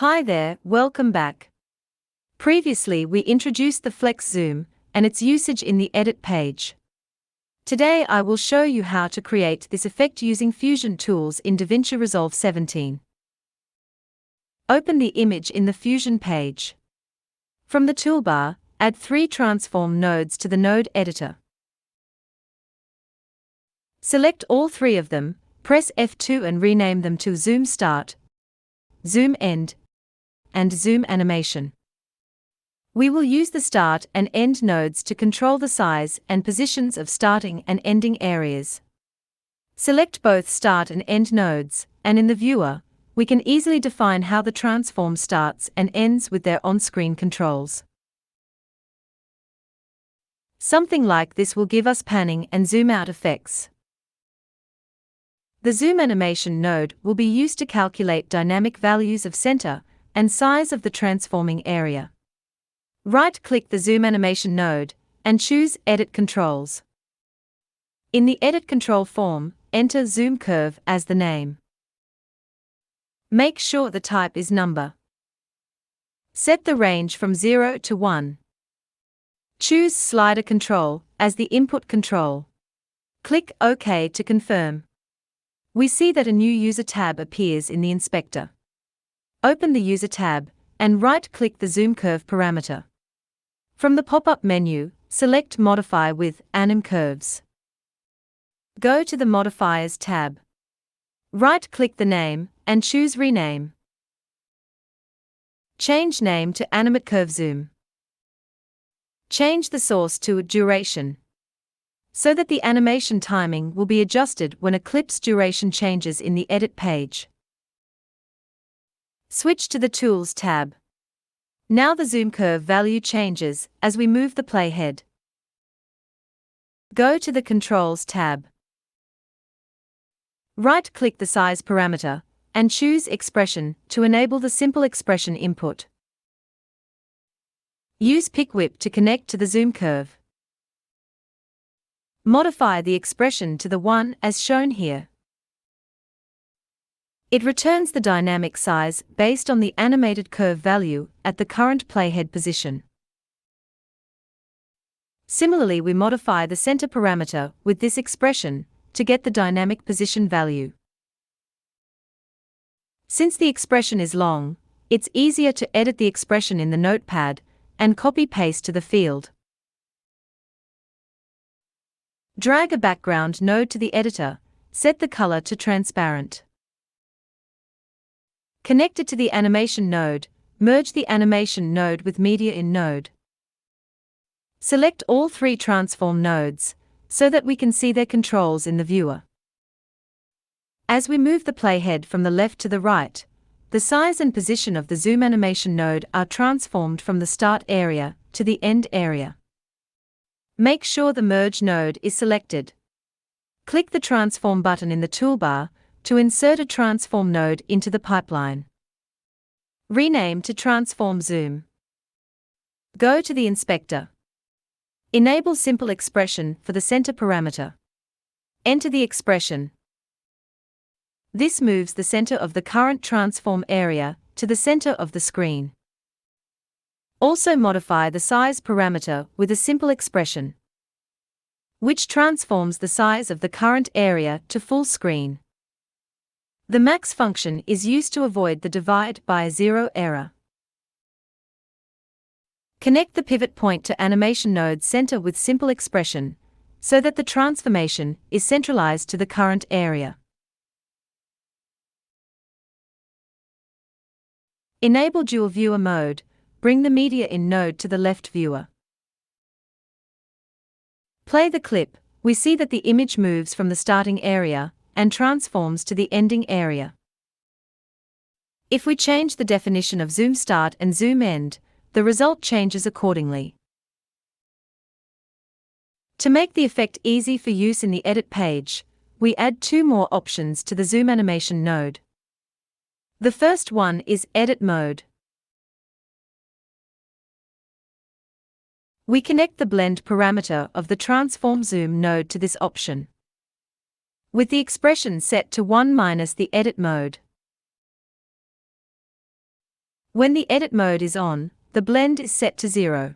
Hi there, welcome back. Previously we introduced the flex zoom and its usage in the edit page. Today I will show you how to create this effect using Fusion tools in DaVinci Resolve 17. Open the image in the Fusion page. From the toolbar, add 3 transform nodes to the node editor. Select all 3 of them, press F2 and rename them to ZoomStart, ZoomEnd, and ZoomAnimation. We will use the start and end nodes to control the size and positions of starting and ending areas. Select both start and end nodes, and in the viewer, we can easily define how the transform starts and ends with their on-screen controls. Something like this will give us panning and zoom out effects. The Zoom Animation node will be used to calculate dynamic values of center and size of the transforming area. Right-click the Zoom Animation node and choose Edit Controls. In the Edit Control form, enter ZoomCurve as the name. Make sure the type is number. Set the range from 0 to 1. Choose Slider Control as the input control. Click OK to confirm. We see that a new User tab appears in the inspector. Open the User tab and right-click the ZoomCurve parameter. From the pop-up menu, select Modify with Anim Curves. Go to the Modifiers tab. Right-click the name and choose Rename. Change name to Animate Curve Zoom. Change the source to Duration, so that the animation timing will be adjusted when a clip's duration changes in the Edit page. Switch to the Tools tab. Now the ZoomCurve value changes as we move the playhead. Go to the Controls tab. Right-click the size parameter and choose Expression to enable the simple expression input. Use Pick Whip to connect to the ZoomCurve. Modify the expression to the one as shown here. It returns the dynamic size based on the animated curve value at the current playhead position. Similarly, we modify the center parameter with this expression to get the dynamic position value. Since the expression is long, it's easier to edit the expression in the notepad and copy-paste to the field. Drag a background node to the editor, set the color to transparent. Connect it to the animation node, merge the animation node with media in node. Select all 3 transform nodes, so that we can see their controls in the viewer. As we move the playhead from the left to the right, the size and position of the Zoom Animation node are transformed from the start area to the end area. Make sure the Merge node is selected. Click the Transform button in the toolbar to insert a transform node into the pipeline. Rename to TranformZoom. Go to the inspector. Enable Simple Expression for the center parameter. Enter the expression. This moves the center of the current transform area to the center of the screen. Also modify the size parameter with a simple expression, which transforms the size of the current area to full screen. The max function is used to avoid the divide by zero error. Connect the pivot point to animation node center with simple expression, so that the transformation is centralized to the current area. Enable dual viewer mode, bring the media in node to the left viewer. Play the clip, we see that the image moves from the starting area and transforms to the ending area. If we change the definition of Zoom Start and Zoom End, the result changes accordingly. To make the effect easy for use in the edit page, we add 2 more options to the Zoom Animation node. The first one is Edit Mode. We connect the blend parameter of the TranformZoom node to this option, with the expression set to 1 minus the edit mode. When the edit mode is on, the blend is set to 0,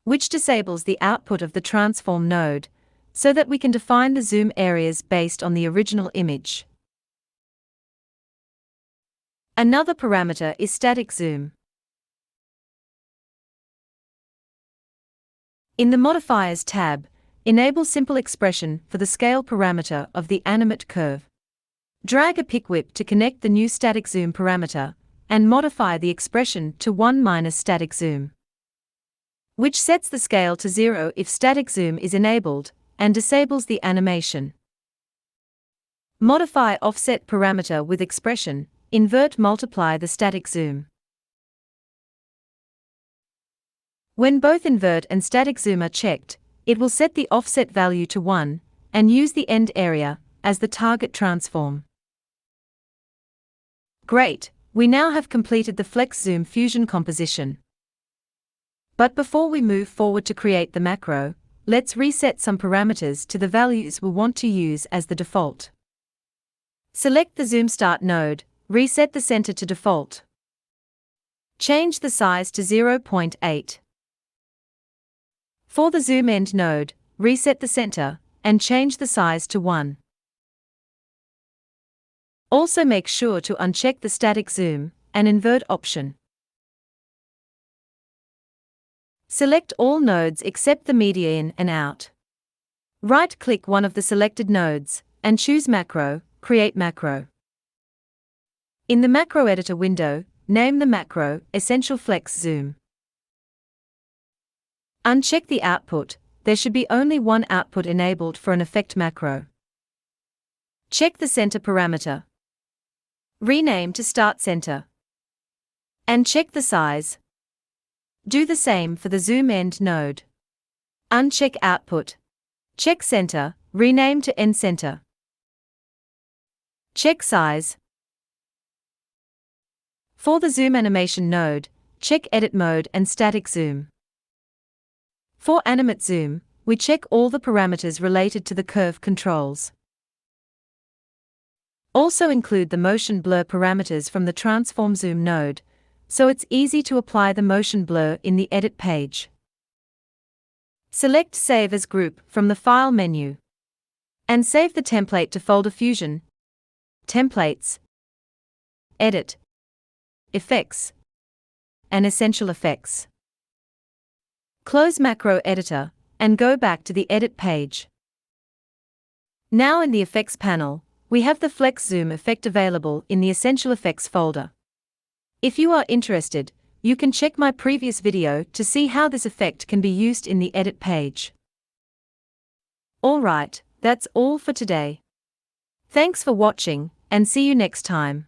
which disables the output of the transform node, so that we can define the zoom areas based on the original image. Another parameter is static zoom. In the Modifiers tab, enable simple expression for the scale parameter of the animate curve. Drag a pick whip to connect the new static zoom parameter, and modify the expression to 1 - static zoom, which sets the scale to 0 if static zoom is enabled, and disables the animation. Modify offset parameter with expression, invert multiply the static zoom. When both invert and static zoom are checked, it will set the offset value to 1, and use the end area as the target transform. Great, we now have completed the Flex Zoom Fusion composition. But before we move forward to create the macro, let's reset some parameters to the values we want to use as the default. Select the Zoom Start node, reset the center to default. Change the size to 0.8. For the Zoom End node, reset the center, and change the size to 1. Also make sure to uncheck the static zoom and invert option. Select all nodes except the media in and out. Right-click one of the selected nodes, and choose Macro, Create Macro. In the Macro Editor window, name the macro Essential Flex Zoom. Uncheck the output, there should be only one output enabled for an effect macro. Check the center parameter. Rename to Start Center. And check the size. Do the same for the Zoom End node. Uncheck output. Check center, rename to End Center. Check size. For the Zoom Animation node, check Edit Mode and Static Zoom. For Animate Zoom, we check all the parameters related to the curve controls. Also include the motion blur parameters from the TranformZoom node, so it's easy to apply the motion blur in the Edit page. Select Save as Group from the File menu. And save the template to Folder Fusion, Templates, Edit, Effects, and Essential Effects. Close Macro Editor, and go back to the Edit page. Now in the Effects panel, we have the Flex Zoom effect available in the Essential Effects folder. If you are interested, you can check my previous video to see how this effect can be used in the Edit page. Alright, that's all for today. Thanks for watching, and see you next time.